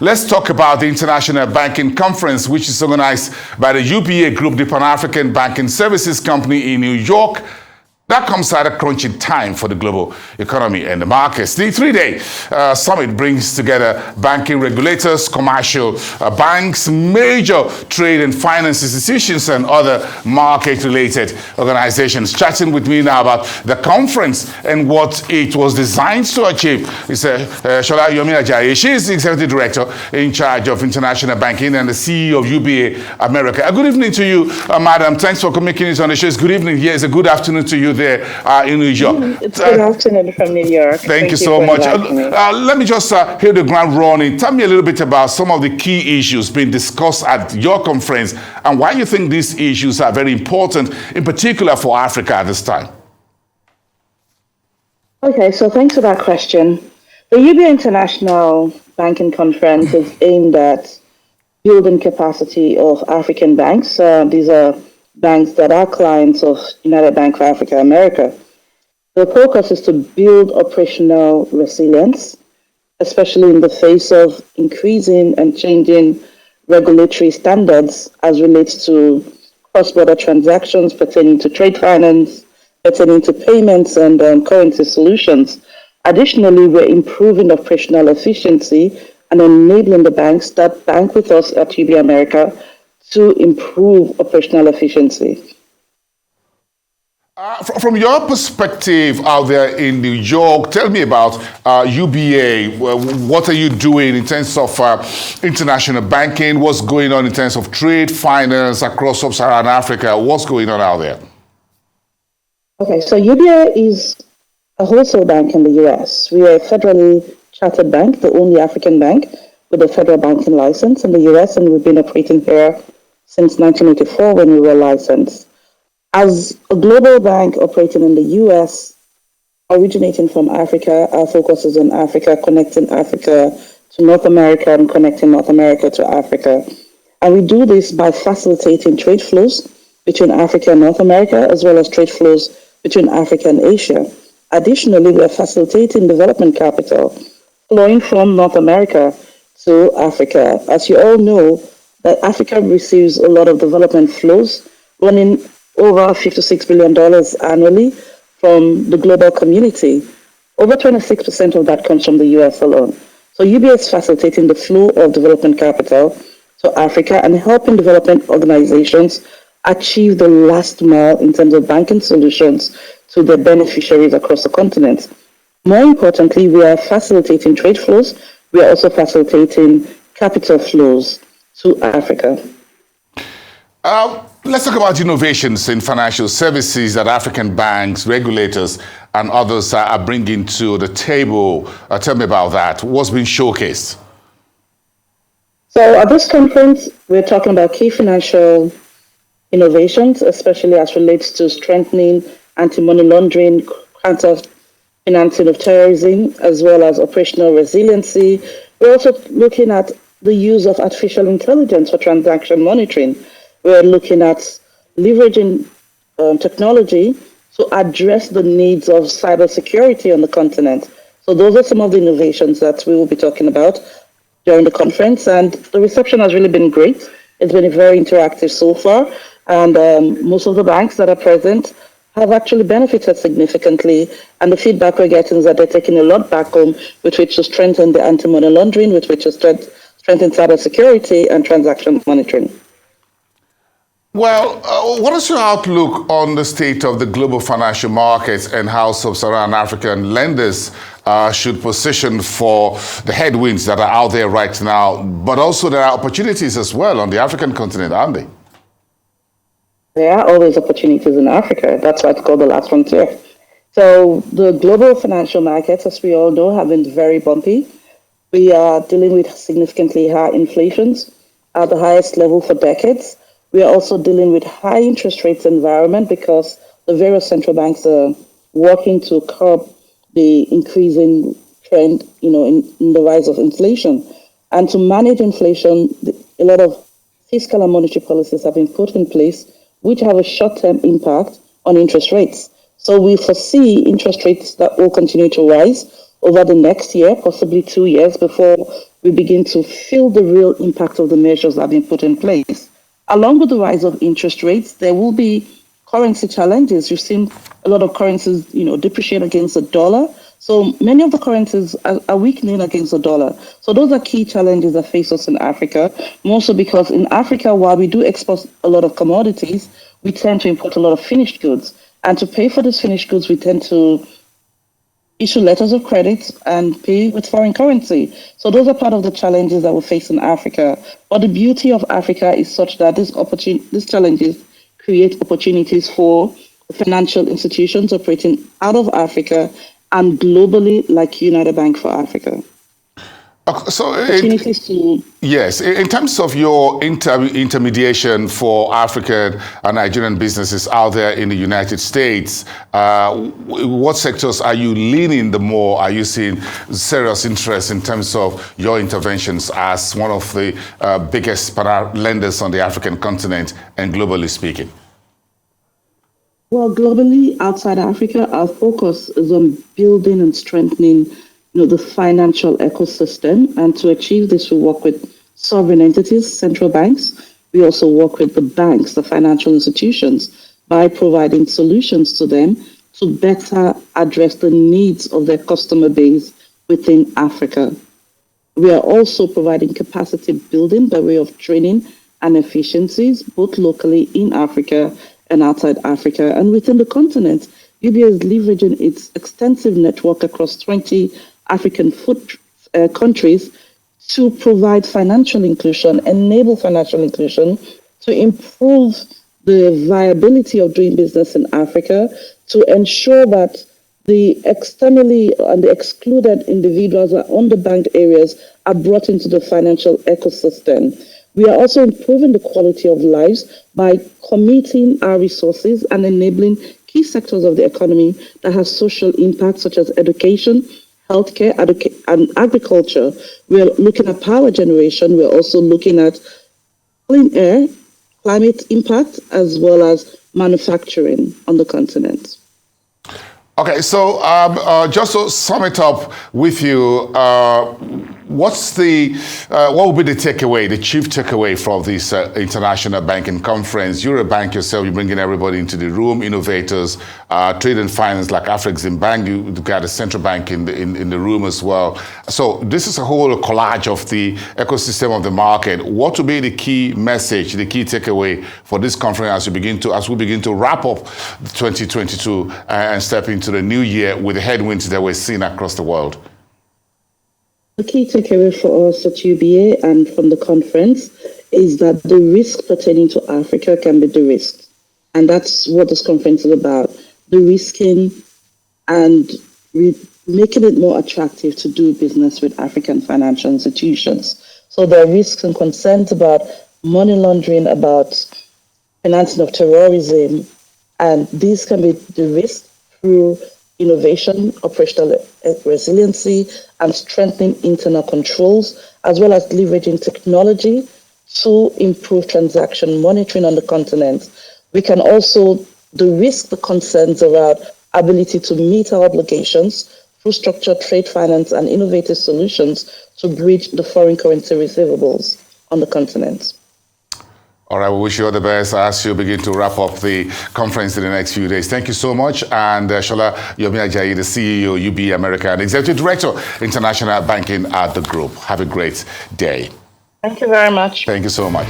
let's talk about the International Banking Conference, which is organized by the UBA Group, the Pan-African Banking Services Company in New York. That comes at a crunching time for the global economy and the markets. The three-day summit brings together banking regulators, commercial banks, major trade and finance institutions, and other market-related organizations. Chatting with me now about the conference and what it was designed to achieve is Sola Yomi Ajayi. She is the Executive Director in charge of international banking and the CEO of UBA America. Good evening to you, Madam. Thanks for making it on the show. Good evening here. It's a good afternoon to you there in New York. It's good afternoon from New York. Thank you so much. Let me just hit the ground running. Tell me a little bit about some of the key issues being discussed at your conference and why you think these issues are very important, in particular for Africa at this time. Okay, so thanks for that question. The UBA International Banking Conference is aimed at building capacity of African banks. These are banks that are clients of United Bank for Africa America. The focus is to build operational resilience, especially in the face of increasing and changing regulatory standards as relates to cross-border transactions pertaining to trade finance, pertaining to payments and currency solutions. Additionally, we're improving operational efficiency and enabling the banks that bank with us at UBA America to improve operational efficiency. From your perspective out there in New York, tell me about UBA. What are you doing in terms of international banking? What's going on in terms of trade, finance across sub-Saharan Africa? What's going on out there? Okay, so UBA is a wholesale bank in the U.S. We are a federally chartered bank, the only African bank with a federal banking license in the U.S., and we've been operating here since 1984 when we were licensed. As a global bank operating in the U.S., originating from Africa, our focus is on Africa, connecting Africa to North America and connecting North America to Africa. And we do this by facilitating trade flows between Africa and North America, as well as trade flows between Africa and Asia. Additionally, we are facilitating development capital flowing from North America to Africa. As you all know, that Africa receives a lot of development flows, running over $56 billion annually from the global community. Over 26% of that comes from the US alone. So UBA is facilitating the flow of development capital to Africa and helping development organizations achieve the last mile in terms of banking solutions to their beneficiaries across the continent. More importantly, we are facilitating trade flows. We are also facilitating capital flows to Africa. Let's talk about innovations in financial services that African banks, regulators, and others are bringing to the table. Tell me about that. What's been showcased? So at this conference, we're talking about key financial innovations, especially as relates to strengthening anti-money laundering, counter-financing of terrorism, as well as operational resiliency. We're also looking at the use of artificial intelligence for transaction monitoring. We're looking at leveraging technology to address the needs of cybersecurity on the continent. So those are some of the innovations that we will be talking about during the conference, and the reception has really been great. It's been very interactive so far, and most of the banks that are present have actually benefited significantly, and the feedback we're getting is that they're taking a lot back home with which to strengthen the anti-money laundering, with which to strengthen cybersecurity and transaction monitoring. Well, what is your outlook on the state of the global financial markets and how sub-Saharan African lenders should position for the headwinds that are out there right now, but also there are opportunities as well on the African continent, aren't they? There are always opportunities in Africa. That's why it's called the last frontier. So the global financial markets, as we all know, have been very bumpy. We are dealing with significantly high inflations at the highest level for decades. We are also dealing with high interest rates environment because the various central banks are working to curb the increasing trend, in the rise of inflation. And to manage inflation, a lot of fiscal and monetary policies have been put in place, which have a short-term impact on interest rates. So we foresee interest rates that will continue to rise over the next year, possibly 2 years, before we begin to feel the real impact of the measures that have been put in place. Along with the rise of interest rates, there will be currency challenges. You've seen a lot of currencies, depreciate against the dollar. So many of the currencies are weakening against the dollar. So those are key challenges that face us in Africa, more so because in Africa, while we do export a lot of commodities, we tend to import a lot of finished goods. And to pay for these finished goods, we tend to issue letters of credit and pay with foreign currency. So those are part of the challenges that we face in Africa. But the beauty of Africa is such that these challenges create opportunities for financial institutions operating out of Africa and globally, like United Bank for Africa. So, yes, in terms of your intermediation for African and Nigerian businesses out there in the United States, what sectors are you leaning the more? Are you seeing serious interest in terms of your interventions as one of the biggest lenders on the African continent and globally speaking? Well, globally, outside Africa, our focus is on building and strengthening the financial ecosystem. And to achieve this, we work with sovereign entities, central banks. We also work with the banks, the financial institutions, by providing solutions to them to better address the needs of their customer base within Africa. We are also providing capacity building by way of training and efficiencies, both locally in Africa and outside Africa. And within the continent, UBA is leveraging its extensive network across 20 African countries to provide financial inclusion, enable financial inclusion, to improve the viability of doing business in Africa, to ensure that the externally and the excluded individuals or underbanked areas are brought into the financial ecosystem. We are also improving the quality of lives by committing our resources and enabling key sectors of the economy that have social impact, such as education, healthcare, and agriculture. We're looking at power generation. We're also looking at clean air, climate impact, as well as manufacturing on the continent. Okay, so just to sum it up with you, what will be the takeaway, the chief takeaway from this international banking conference? You're a bank yourself, you're bringing everybody into the room, innovators, trade and finance like Afreximbank, you've got a central bank in the room as well. So this is a whole collage of the ecosystem of the market. What will be the key message, the key takeaway for this conference as we begin to wrap up 2022 and step into the new year with the headwinds that we're seeing across the world? The key takeaway for us at UBA and from the conference is that the risk pertaining to Africa can be de-risked. And that's what this conference is about, de-risking and making it more attractive to do business with African financial institutions. So there are risks and concerns about money laundering, about financing of terrorism, and these can be de-risked through innovation, operational resiliency, and strengthening internal controls, as well as leveraging technology to improve transaction monitoring on the continent. We can also de-risk the concerns around ability to meet our obligations through structured trade finance and innovative solutions to bridge the foreign currency receivables on the continent. All right, we wish you all the best as you begin to wrap up the conference in the next few days. Thank you so much. And Sola Yomi Ajayi, the CEO, UBA America, and Executive Director, International Banking at the Group. Have a great day. Thank you very much. Thank you so much.